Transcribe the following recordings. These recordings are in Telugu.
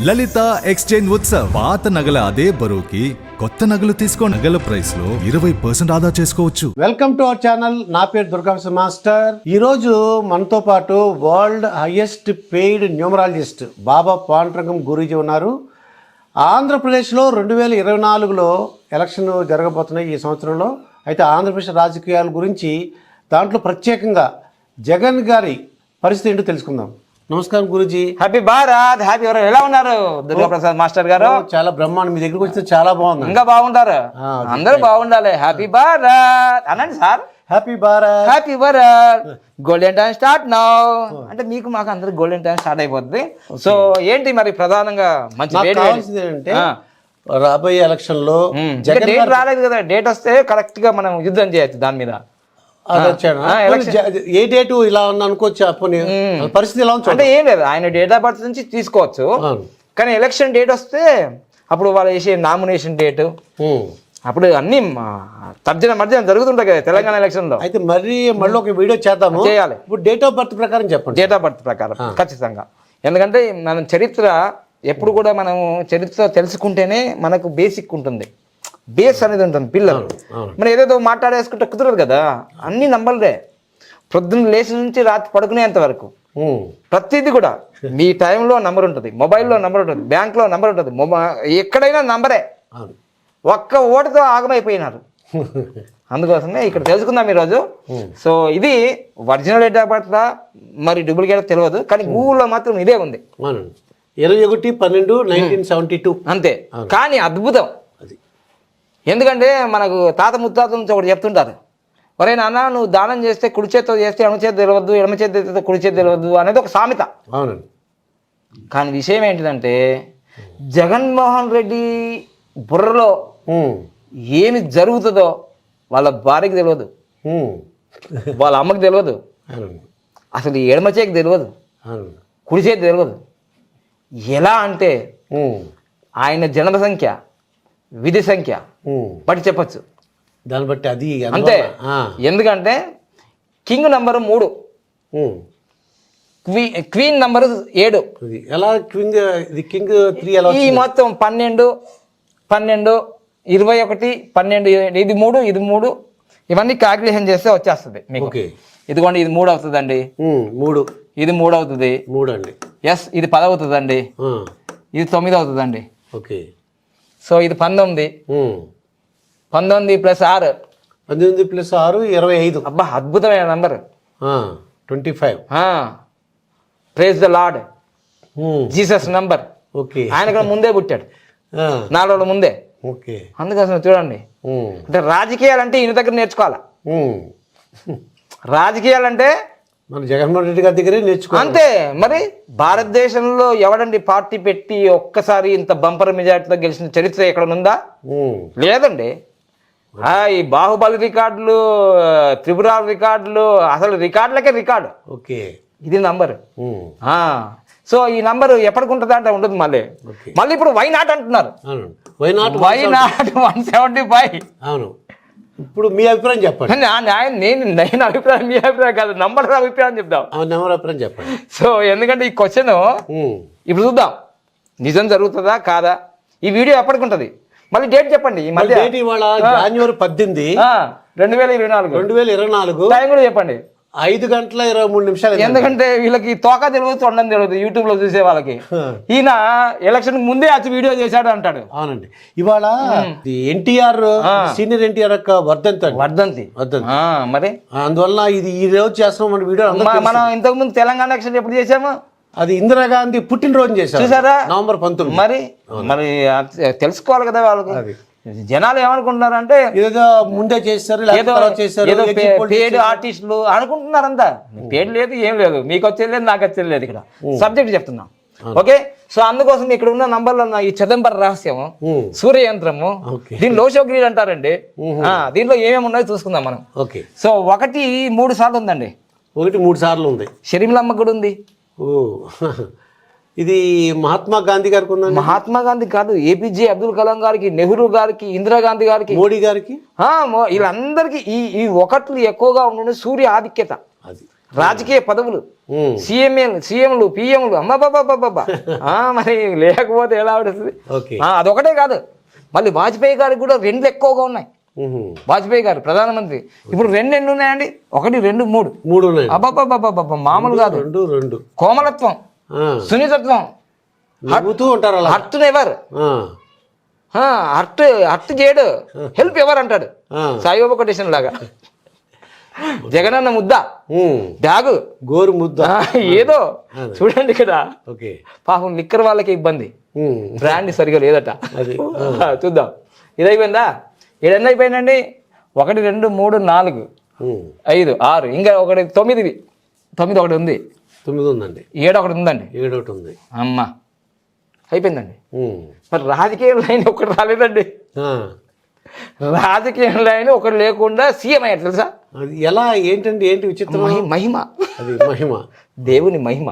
లలిత ఎక్స్చేంజ్ ఉత్సవ్ పాత నగల అదే బరువుకి కొత్త నగలు తీసుకో నగల ప్రైస్ లో 20% ఆదా చేసుకోవచ్చు. Welcome to our channel. నా పేరు దుర్గాప్రసాద్ మాస్టర్. ఈరోజు మనతో పాటు వరల్డ్ హైయెస్ట్ పెయిడ్ న్యూమరాలజిస్ట్ బాబా పాండురంగం గురూజీ ఉన్నారు. ఆంధ్రప్రదేశ్లో 2024లో ఎలక్షన్ జరగబోతున్నాయి ఈ సంవత్సరంలో. అయితే ఆంధ్రప్రదేశ్ రాజకీయాల గురించి దాంట్లో ప్రత్యేకంగా జగన్ గారి పరిస్థితి ఏంటో తెలుసుకుందాం. నమస్కారం గురూజీ. హ్యాపీ భారత్. హ్యాపీ ఎవరు ఎలా ఉన్నారు దుర్గాప్రసాద్ మాస్టర్ గారు? చాలా బ్రహ్మాండం. మీ దగ్గరికి వస్తే చాలా బాగుంది. ఇంకా బాగుంటారు, అందరూ బాగుండాలి. హ్యాపీ భారత్ అనండి sir. Happy Bharat. Happy Bharat. Golden time start now అంటే మీకు మాకు అందరికి గోల్డెన్ టైం స్టార్ట్ అయిపోతుంది. సో ఏంటి మరి ప్రధానంగా మంచి కావాల్సింది ఏంటంటే రాబోయే ఎలక్షన్ లో డేట్ రాలేదు కదా, డేట్ వస్తే కరెక్ట్ గా మనం యుద్ధం చేయొచ్చు దాని మీద. ఏ డేటు ఇలా అనుకోవచ్చు, పరిస్థితి ఎలా అంటే ఏం లేదు, ఆయన డేట్ ఆఫ్ బర్త్ నుంచి తీసుకోవచ్చు. కానీ ఎలక్షన్ డేట్ వస్తే అప్పుడు వాళ్ళు వేసే నామినేషన్ డేట్ అప్పుడు అన్ని తర్జన మర్జన జరుగుతుంటాయి కదా తెలంగాణ ఎలక్షన్ లో. అయితే మళ్ళీ ఒక వీడియో చేద్దాము, చేయాలి. ఇప్పుడు డేట్ ఆఫ్ బర్త్ ప్రకారం చెప్పండి. డేట్ ఆఫ్ బర్త్ ప్రకారం ఖచ్చితంగా. ఎందుకంటే మనం చరిత్ర ఎప్పుడు కూడా మనం చరిత్ర తెలుసుకుంటేనే మనకు బేసిక్ ఉంటుంది, బేస్ అనేది ఉంటుంది. పిల్లలు మనం ఏదేదో మాట్లాడేసుకుంటే కుదరదు కదా. అన్ని నంబర్లే, పొద్దున్న లేచి నుంచి రాత్రి పడుకునేంత వరకు ప్రతిదీ కూడా మీ టైంలో నంబర్ ఉంటుంది, మొబైల్లో నంబర్ ఉంటుంది, బ్యాంక్లో నంబర్ ఉంటుంది, ఎక్కడైనా నంబరే. ఒక్క ఓటుతో ఆగమైపోయినారు. అందుకోసమే ఇక్కడ తెలుసుకుందాం ఈరోజు. సో ఇది ఒరిజినల్ డేట్ ఆఫ్ బర్త్ మరి డూప్లికేట్ తెలియదు, కానీ గూగుల్లో మాత్రం ఇదే ఉంది. 21/12/1972 అంతే. కానీ అద్భుతం. ఎందుకంటే మనకు తాత ముత్తాత నుంచి ఒకటి చెప్తుంటారు, ఒరే నాన్న నువ్వు దానం చేస్తే కుడి చేతితో చేస్తే ఎడమ చేతి తెలియవద్దు, ఎడమ చేతి కుడి చేతి తెలియవద్దు అనేది ఒక సామెత. అవునండి. కానీ విషయం ఏంటిదంటే జగన్మోహన్ రెడ్డి బుర్రలో ఏమి జరుగుతుందో వాళ్ళ భార్యకి తెలియదు, వాళ్ళ అమ్మకి తెలియదు, అసలు ఎడమ చేతికి తెలియదు, కుడి చేతి తెలియదు. ఎలా అంటే ఆయన జన్మ సంఖ్య, విధి సంఖ్య బట్టి చెప్పచ్చు, దాన్ని బట్టి అది అంతే. ఎందుకంటే కింగ్ నంబరు 3, క్వీన్ నంబరు 7. ఎలా కింగ్ 3 ఎలా ఈ మొత్తం 12, 12, 21, 12, ఇది 3 ఇవన్నీ క్యాల్కులేషన్ చేస్తే వచ్చేస్తుంది మీకు. ఇదిగోండి ఇది 3 అవుతుందండి, 3 ఇది 3 అవుతుంది, 3 అండి. ఎస్ ఇది 10 అవుతుందండి, ఇది 9 అవుతుందండి. ఓకే. సో ఇది 19, 19 + 6, 19 + 6 25. అబ్బా అద్భుతమైన number. 25. Praise the Lord, Jesus number. Okay. ఆయన కూడా ముందే పుట్టాడు, 4 రోజుల ముందే. ఓకే. అందుకోసం చూడండి, అంటే రాజకీయాలంటే ఈయన దగ్గర నేర్చుకోవాలా. రాజకీయాలంటే మన జగన్మోహన్ రెడ్డి గారి దగ్గరే నేర్చుకోవాలి. అంతే. మరి భారతదేశంలో ఎవడండి పార్టీ పెట్టి ఒక్కసారి ఇంత బంపర్ మెజార్టీతో గెలిచిన చరిత్ర ఎక్కడ ఉందా? లేదండి. ఈ బాహుబలి రికార్డులు, త్రిపుర రికార్డులు, అసలు రికార్డులకే రికార్డు. ఓకే. ఇది నంబర్. సో ఈ నంబర్ ఎప్పటికి ఉంటుందా అంటే ఉంటుంది. మళ్ళీ ఇప్పుడు వై నాట్ అంటున్నారు. Why not 175. అవును. ఇప్పుడు మీ అభిప్రాయం చెప్పండి. నేను అభిప్రాయం, మీ అభిప్రాయం కాదు, నంబర్ అభిప్రాయం చెప్దాం. నెంబర్ అభిప్రాయం చెప్పండి. సో ఎందుకంటే ఈ క్వశ్చన్ ఇప్పుడు చూద్దాం నిజం జరుగుతుందా కాదా. ఈ వీడియో ఎప్పటికి ఉంటుంది, మళ్ళీ డేట్ చెప్పండి. ఈ మధ్య డేట్ ఇవాళ జనవరి 18, 2024. టైం కూడా చెప్పండి. 5:23. ఎందుకంటే వీళ్ళకి తోక తెలియదు, తొండం తెలియదు యూట్యూబ్ లో చూసే వాళ్ళకి. ఈయన ఎలక్షన్ ముందే వచ్చి వీడియో చేశాడు అంటాడు. అవునండి. ఇవాళ ఎన్టీఆర్, సీనియర్ ఎన్టీఆర్ యొక్క వర్ధంతి. మరి అందువల్ల ఇది ఈ రోజు చేస్తున్నాం మన వీడియో. మనం ఇంతకు ముందు తెలంగాణ ఎలక్షన్ ఎప్పుడు చేసాము? అది ఇందిరాగాంధీ పుట్టినరోజు చేశారు, చూసారా, November 19. మరి తెలుసుకోవాలి కదా వాళ్ళకి. జనాలు ఏమనుకుంటున్నారంటే ఏదో ముందే చేస్తారు, పేడ్ ఆర్టిస్టులు అనుకుంటున్నారంతా. పేడ్ లేదు, ఏం లేదు, మీకు వచ్చేది లేదు, నాకు వచ్చేది లేదు. ఇక్కడ సబ్జెక్ట్ చెప్తున్నాం. ఓకే. సో అందుకోసం ఇక్కడ ఉన్న నంబర్లో ఈ చిదంబర రహస్యము, సూర్యయంత్రము, దీని లోషోగ్రీడ్ అంటారండి. దీంట్లో ఏమేమి ఉన్నాయో చూసుకుందాం మనం. ఓకే. సో 1 3 సార్లు ఉందండి. 1 3 సార్లు ఉంది. షర్మిలమ్మ కూడా ఉంది. ఇది మహాత్మా గాంధీ గారికి ఉందండి. మహాత్మా గాంధీ కాదు, ఏపీజే అబ్దుల్ కలాం గారికి, నెహ్రూ గారికి, ఇందిరాగాంధీ గారికి, మోడీ గారికి, వీళ్ళందరికీ ఈ 1 ఎక్కువగా ఉండే సూర్య ఆధిక్యత. రాజకీయ పదవులు, సీఎంలు పిఎంలు, అమ్మ బాబా మరి లేకపోతే ఎలా ఉంటుంది? ఓకే. అదొకటే కాదు, మళ్ళీ వాజ్పేయి గారికి కూడా 2 ఎక్కువగా ఉన్నాయి. వాజ్పేయి గారు ప్రధానమంత్రి ఇప్పుడు 2 ఎన్ని ఉన్నాయండి? 1 2 3 ఉన్నాయి. అబ్బాబ్బాబ్బా మామూలు కాదు. 2 కోమలత్వం, సున్నితత్వం, నవ్వుతూ ఉంటారు అలా. హర్ట్ నెవర్, హర్ట్ చేయడు, హెల్ప్ ఎవర్ అంటాడు సాయిబాబా కొటేషన్ లాగా. జగనన్న ముద్ద, బ్యాగు, గోరు ముద్ద, ఏదో చూడండి ఇక్కడ. ఓకే. పాపం లిక్కర్ వాళ్ళకి ఇబ్బంది, బ్రాండ్ సరిగా లేదట. చూద్దాం. ఇది అయిపోయిందా? ఏడన్నా అయిపోయిందండి. 1 2 3 4 5 6 ఇంకా 1 9 ఒకటి ఉంది. 9 ఉందండి. 7 ఒకటి ఉందండి. 7 ఒకటి ఉంది. అమ్మా అయిపోయిందండి. మరి రాజకీయ లైన్ ఒకటి రాలేదండి. రాజకీయ లైన్ ఒకటి లేకుండా సీఎం అయ్యారు తెలుసా? అది ఎలా, ఏంటండి, ఏంటి విచిత్రం? మహిమ, అది మహిమ, దేవుని మహిమ.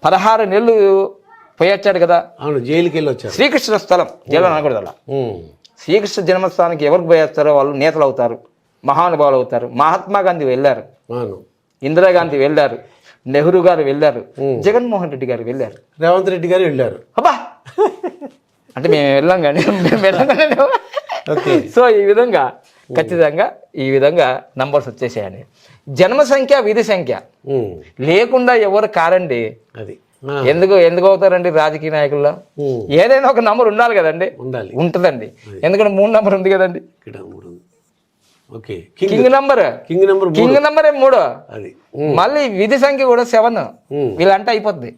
16 నెలలు పోయొచ్చాడు కదా. అవును, జైలుకి వెళ్ళి వచ్చారు. శ్రీకృష్ణ స్థలం, జైలు అనకూడదు అలా. శ్రీకృష్ణ జన్మస్థానానికి ఎవరికి పోయేస్తారో వాళ్ళు నేతలు అవుతారు, మహానుభావులు అవుతారు. మహాత్మా గాంధీ వెళ్ళారు, ఇందిరాగాంధీ వెళ్ళారు, నెహ్రూ గారు వెళ్ళారు, జగన్మోహన్ రెడ్డి గారు వెళ్ళారు, రేవంత్ రెడ్డి గారు వెళ్ళారు. అబ్బా అంటే మేము వెళ్ళాం కానీ సో ఈ విధంగా ఖచ్చితంగా ఈ విధంగా నంబర్స్ వచ్చేసాయండి. జన్మ సంఖ్య విధి సంఖ్య లేకుండా ఎవరు కారండి. అది ఎందుకు అవుతారండి రాజకీయ నాయకుల్లో? ఏదైనా ఒక నంబర్ ఉండాలి కదండి. ఉంటుందండి, ఎందుకంటే 3 నంబర్ ఉంది కదండి. కింగ్ నంబర్ 3, మళ్ళీ విధి సంఖ్య కూడా 7. వీళ్ళంటే అయిపోద్ది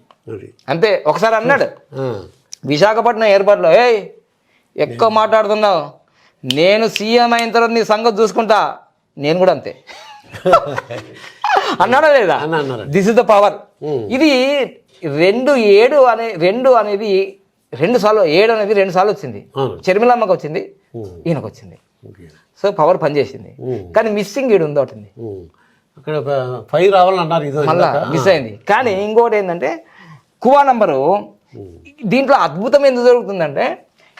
అంతే. ఒకసారి అన్నాడు విశాఖపట్నం ఎయిర్పోర్ట్లో, ఎక్కువ మాట్లాడుతున్నావు, నేను సీఎం అయిన తర్వాత నీ సంగతి చూసుకుంటా. నేను కూడా అంతే అన్నాడా లేదా? This is the power. ఇది 2 అనేది 2 సార్లు, 7 అనేది 2 సార్లు వచ్చింది. చర్మిలమ్మకి వచ్చింది, ఈయనకు వచ్చింది. సో పవర్ పనిచేసింది. కానీ మిస్సింగ్ ఈడు ఉంది ఒకటి, అక్కడ 5 రావాలన్నారు, మళ్ళా మిస్ అయింది. కానీ ఇంకోటి ఏంటంటే కువా నంబరు. దీంట్లో అద్భుతం ఎందుకు జరుగుతుందంటే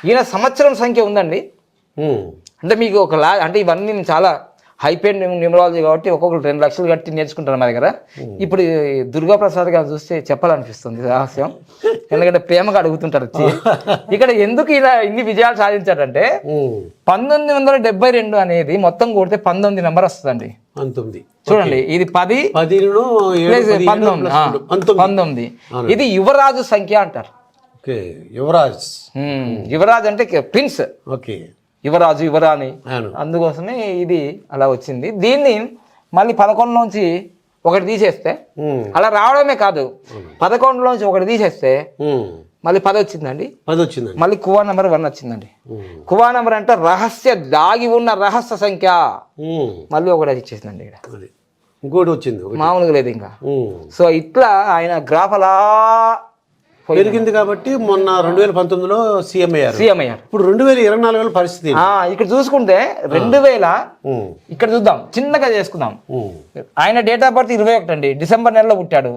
ఈయన సంవత్సరం సంఖ్య ఉందండి. అంటే మీకు ఒక అంటే ఇవన్నీ నేను చాలా హైపెయిడ్ న్యూమరాలజీ కాబట్టి ఒక్కొక్కరు 2 లక్షలు కట్టి నేర్చుకుంటారు మా దగ్గర. ఇప్పుడు దుర్గాప్రసాద్ గారు చూస్తే చెప్పాలనిపిస్తుంది రహస్యం, ఎందుకంటే ప్రేమగా అడుగుతుంటారు వచ్చి. ఇక్కడ ఎందుకు ఇలా ఇన్ని విజయాలు సాధించాడంటే 1972 అనేది మొత్తం కొడితే 19 నెంబర్ వస్తుందండి. 19 చూడండి, ఇది 10 19. ఇది యువరాజు సంఖ్య అంటారు. యువరాజ్ అంటే ప్రిన్స్, యువరాజు యువరాణి, అందుకోసమే ఇది అలా వచ్చింది. దీన్ని మళ్ళీ 11లోంచి 1 తీసేస్తే అలా రావడమే కాదు, 11లోంచి 1 తీసేస్తే మళ్ళీ 10 వచ్చిందండి. మళ్ళీ కువా నెంబర్ 1 వచ్చిందండి. కువా నెంబర్ అంటే రహస్య, దాగి ఉన్న రహస్య సంఖ్య. మళ్ళీ 1 ఇచ్చేసిందండి. ఇక్కడ ఇంకోటి వచ్చింది, మామూలుగా లేదు ఇంకా. సో ఇట్లా ఆయన గ్రాఫ్ అలా పెరిగింది. కాబట్టి మొన్న 2019లో సీఎం అయ్యారు. ఇప్పుడు 2024 పరిస్థితి ఇక్కడ చూసుకుంటే 2000 ఇక్కడ చూద్దాం, చిన్నగా చేసుకుందాం. ఆయన డేట్ ఆఫ్ బర్త్ 21 అండి, డిసెంబర్ నెలలో పుట్టాడు.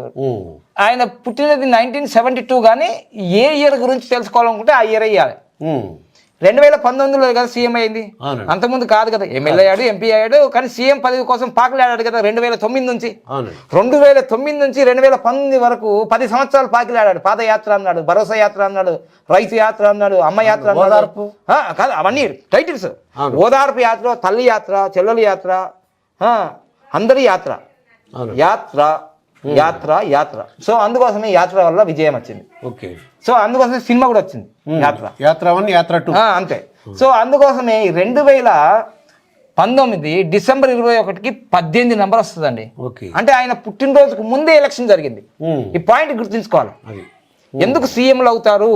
ఆయన పుట్టినది 1972. కానీ ఏ ఇయర్ గురించి తెలుసుకోవాలనుకుంటే ఆ ఇయర్ అయ్యాలి. 2019లో కదా సీఎం అయింది, అంతకుముందు కాదు కదా. ఎమ్మెల్యే అయ్యాడు, ఎంపీ అయ్యాడు, కానీ సీఎం పదవి కోసం పాకులాడాడు కదా 2009 నుంచి. 2009 నుంచి 2019 వరకు 10 సంవత్సరాలు పాకిలాడాడు. పాదయాత్ర అన్నాడు, భరోసా యాత్ర అన్నాడు, రైతు యాత్ర అన్నాడు, అమ్మ యాత్ర అన్నాడు. కాదు, అవన్నీ టైటిల్స్. ఓదార్పు యాత్ర, తల్లి యాత్ర, చెల్లెల యాత్ర, అందరి యాత్ర, యాత్ర యాత్ర యాత్ర. సో అందుకోసమే యాత్ర వల్ల విజయం వచ్చింది. సో అందుకోసమే సినిమా కూడా వచ్చింది, యాత్ర 1 యాత్ర 2 అంతే. సో అందుకోసమే 2019 డిసెంబర్ 21కి 18 నెంబర్ వస్తుందండి. అంటే ఆయన పుట్టినరోజుకు ముందే ఎలక్షన్ జరిగింది. ఈ పాయింట్ గుర్తుంచుకోవాలి. ఎందుకు సీఎంలు అవుతారు?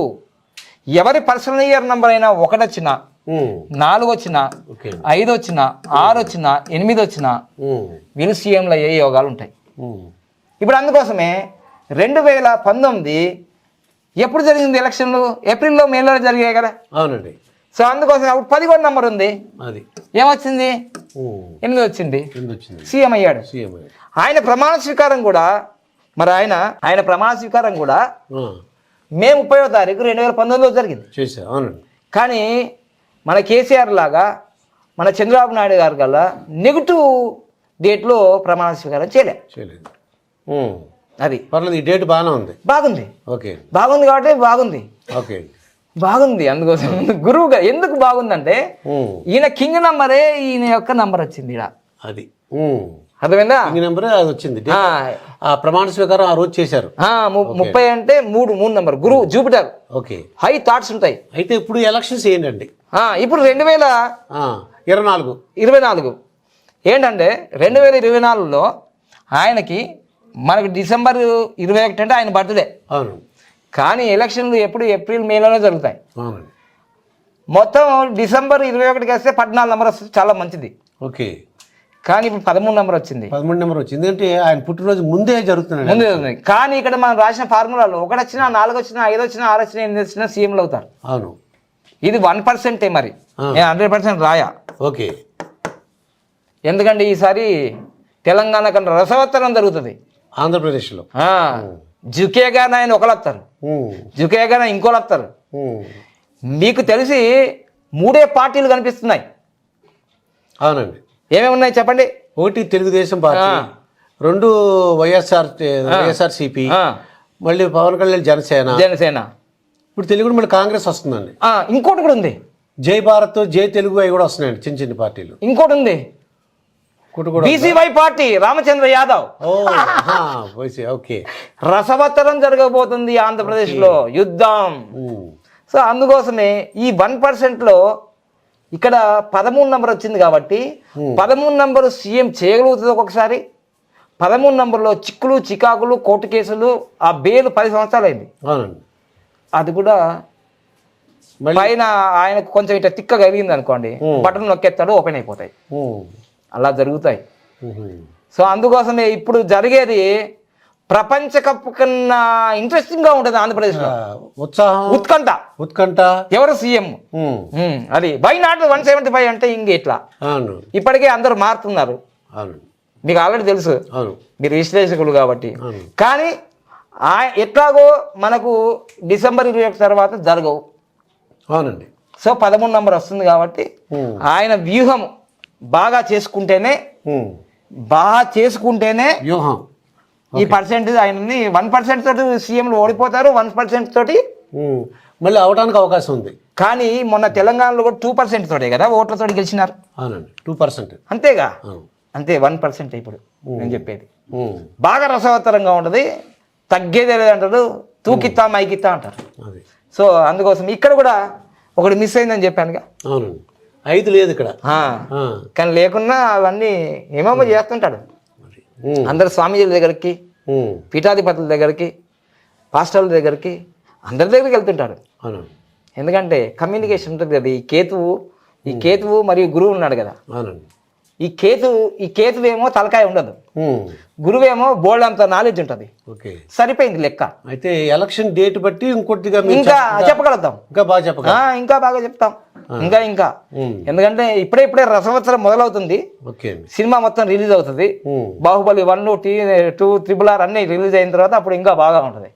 ఎవరి పర్సనల్ ఇయర్ నంబర్ అయినా 1 వచ్చినా, 4 వచ్చినా, 5 వచ్చినా, 6 వచ్చినా, 8 వచ్చినా వీళ్ళు సీఎంలు అయ్యే యోగాలు ఉంటాయి. ఇప్పుడు అందుకోసమే 2019 ఎప్పుడు జరిగింది ఎలక్షన్లు? ఏప్రిల్లో, మేలో జరిగాయి కదా. అవునండి. సో అందుకోసం అప్పుడు 11 నెంబర్ ఉంది. ఏమొచ్చింది? 8 వచ్చింది. సీఎం అయ్యాడు. ఆయన ప్రమాణ స్వీకారం కూడా మే 30వ తారీఖు 2019లో జరిగింది. కానీ మన కేసీఆర్ లాగా, మన చంద్రబాబు నాయుడు గారు గల నెగిటివ్ డేట్లో ప్రమాణ స్వీకారం చేయలే. చేయలేదు. అది పర్లేదు, ఈ డేట్ బాగానే ఉంది. బాగుంది. ఓకే. బాగుంది కాబట్టి బాగుంది. ఓకే. బాగుంది. అందుకోసం గురువుగా ఎందుకు బాగుందంటే ఈయన కింగ్ నంబరే ఈయన యొక్క నంబర్ వచ్చింది ఇక్కడ. అది అర్థమైందా? నెంబర్ అది వచ్చింది. ఆ ప్రమాణ స్వీకారం ఆ రోజు చేశారు. 30 అంటే మూడు నంబర్ గురువు జూపిటర్. ఓకే. హై థాట్స్ ఉంటాయి. అయితే ఇప్పుడు ఎలక్షన్స్ ఏంటండి? ఇప్పుడు 2024 ఏంటంటే 2024లో ఆయనకి మనకి డిసెంబర్ 21 అంటే ఆయన బర్త్డే. అవును. కానీ ఎలక్షన్లు ఎప్పుడు ఏప్రిల్ మేలోనే జరుగుతాయి. అవునండి. మొత్తం డిసెంబర్ 21కి వస్తే 14 నెంబర్ వస్తుంది, చాలా మంచిది. ఓకే. కానీ ఇప్పుడు 13 నెంబర్ వచ్చింది. 13 నెంబర్ వచ్చింది. ఎందుకంటే ఆయన పుట్టినరోజు ముందే జరుగుతున్నాడు. ముందే జరుగుతుంది. కానీ ఇక్కడ మనం రాసిన ఫార్ములాలో 1 వచ్చినా 4 వచ్చినా 5 వచ్చినా 6 వచ్చినా 8 వచ్చినా సీఎంలు అవుతారు. అవును. ఇది 1%. మరి నేను 100% రాయా. ఓకే. ఎందుకంటే ఈసారి తెలంగాణ కన్నా రసవత్తరం జరుగుతుంది. ఆంధ్రప్రదేశ్లో జుకేగా ఆయన ఒకరు వస్తారు, జుకేగా ఇంకోళ్ళు వస్తారు. మీకు తెలిసి 3 పార్టీలు కనిపిస్తున్నాయి. అవునండి. ఏమేమి ఉన్నాయి చెప్పండి? 1 తెలుగుదేశం పార్టీ, 2 వైఎస్ఆర్సీపీ, మళ్ళీ పవన్ కళ్యాణ్ జనసేన. ఇప్పుడు తెలుగు మళ్ళీ కాంగ్రెస్ వస్తుందండి. ఇంకోటి కూడా ఉంది, జై భారత్, జై తెలుగు అవి కూడా వస్తున్నాయండి, చిన్న చిన్న పార్టీలు. ఇంకోటి ఉంది, BCY party, Ramachandra Yadav. Okay. రసవత్తరం జరగబోతుంది ఆంధ్రప్రదేశ్లో, యుద్ధం. సో అందుకోసమే ఈ 1%లో ఇక్కడ 13 నెంబర్ వచ్చింది కాబట్టి 13 నెంబరు సీఎం చేయగలుగుతుంది. ఒక్కొక్కసారి 13 నెంబర్లో చిక్కులు చికాకులు కోర్టు కేసులు, ఆ బెయిల్ 10 సంవత్సరాలు అయింది. అది కూడా పైన ఆయనకు కొంచెం ఇట్లా తిక్క కలిగింది అనుకోండి, బటన్ నొక్కేస్తాడు, ఓపెన్ అయిపోతాయి. అలా జరుగుతాయి. సో అందుకోసమే ఇప్పుడు జరిగేది ప్రపంచ కప్ కన్నా ఇంట్రెస్టింగ్ గా ఉంటుంది ఆంధ్రప్రదేశ్లో. ఉత్కంఠ ఎవరు సీఎం, అది వై నాట్ 175 అంటే ఇంక ఇట్లా. ఇప్పటికే అందరూ మారుతున్నారు, మీకు ఆల్రెడీ తెలుసు, మీరు విశ్లేషకులు కాబట్టి. కానీ ఎట్లాగో మనకు డిసెంబర్ 21 తర్వాత జరగవు. అవునండి. సో 13 నెంబర్ వస్తుంది కాబట్టి ఆయన వ్యూహం బాగా చేసుకుంటేనే వ్యూహం ఈ పర్సెంటేజ్ ఆయనని 1% తోటి సీఎంలు ఓడిపోతారు, 1% తోటి మళ్ళీ అవడానికి అవకాశం ఉంది. కానీ మొన్న తెలంగాణలో కూడా 2% తోటే కదా ఓట్లతో గెలిచినారు. అవునండి, 2%. అంతేగా, అంతే 1% ఇప్పుడు నేను చెప్పేది. బాగా రసవత్తరంగా ఉంటుంది, తగ్గేదే లేదంటారు, తూకిత్తా మైకిత్తా అంటారు. సో అందుకోసం ఇక్కడ కూడా ఒకటి మిస్ అయిందని చెప్పానుగా. అవునండి, 5 లేదు ఇక్కడ. కానీ లేకున్నా అవన్నీ ఏమేమో చేస్తుంటాడు. అందరు స్వామీజీల దగ్గరికి, పీఠాధిపతుల దగ్గరికి, పాస్టర్ల దగ్గరికి, అందరి దగ్గరికి వెళ్తుంటాడు. ఎందుకంటే కమ్యూనికేషన్ ఉంటుంది కదా. ఈ కేతువు మరియు గురువు ఉన్నాడు కదా. ఈ కేతువేమో తలకాయ ఉండదు, గురువేమో బోల్డ్ అంత నాలెడ్జ్ ఉంటుంది. సరిపోయింది లెక్క. అయితే ఎలక్షన్ డేట్ బట్టి ఇంకొద్దిగా ఇంకా చెప్పగలుగుతాం, ఇంకా బాగా చెప్తాం. ఇంకా ఎందుకంటే ఇప్పుడే రసవత్సరం మొదలవుతుంది. సినిమా మొత్తం రిలీజ్ అవుతుంది. బాహుబలి 1, 2, RRR అన్ని రిలీజ్ అయిన తర్వాత అప్పుడు ఇంకా బాగా ఉంటుంది.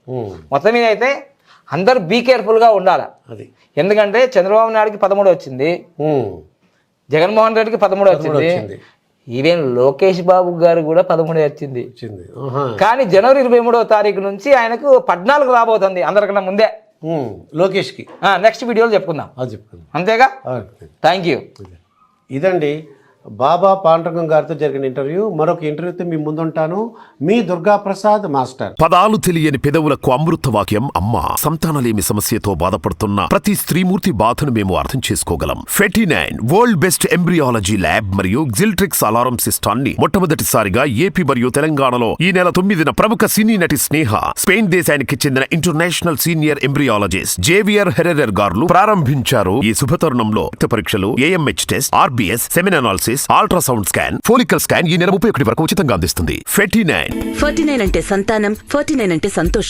మొత్తం మీద అయితే అందరూ బీ కేర్ఫుల్ గా ఉండాలి. ఎందుకంటే చంద్రబాబు నాయుడుకి 13 వచ్చింది, జగన్మోహన్ రెడ్డికి 13 వచ్చింది, ఈవెన్ లోకేష్ బాబు గారు కూడా 13 వచ్చింది. కానీ జనవరి 23వ తారీఖు నుంచి ఆయనకు 14 రాబోతుంది, అందరికన్నా ముందే లోకేష్ కి. నెక్స్ట్ వీడియోలో చెప్పుకుందాం. అంతేగా. Thank you. ఇదండి బాబా పాండురంగం గారితో జరిగిన ఇంటర్వ్యూ. మరొక ఇంటర్వ్యూతో మీ ముందుంటాను. మీ దుర్గా ప్రసాద్ మాస్టర్. పదాలు తెలియని పెదవులకు అమృత వాక్యం అమ్మ. సంతానలేమి సమస్యతో బాధపడుతున్న ప్రతి స్త్రీమూర్తి బాధను మేము అర్థం చేసుకోగలం. 49 వరల్డ్ బెస్ట్ ఎంబ్రియాలజీ ల్యాబ్ మరియు జిల్ట్రిక్స్ అలారం సిస్టాన్ని మొట్టమొదటిసారిగా ఏపీ మరియు తెలంగాణలో ఈ నెల 9న ప్రముఖ సినీ నటి స్నేహ, స్పెయిన్ దేశానికి చెందిన international senior embryologist Javier Herrera గారు ప్రారంభించారు. ఈ శుభతరుణంలో రక్త పరీక్షలు, AMH test, RBS, semen analysis, ultrasound scan, follicle scan ఈ నెల 31 వరకు ఉచితంగా అందిస్తుంది. 49 అంటే సంతానం, 49 అంటే సంతోషం.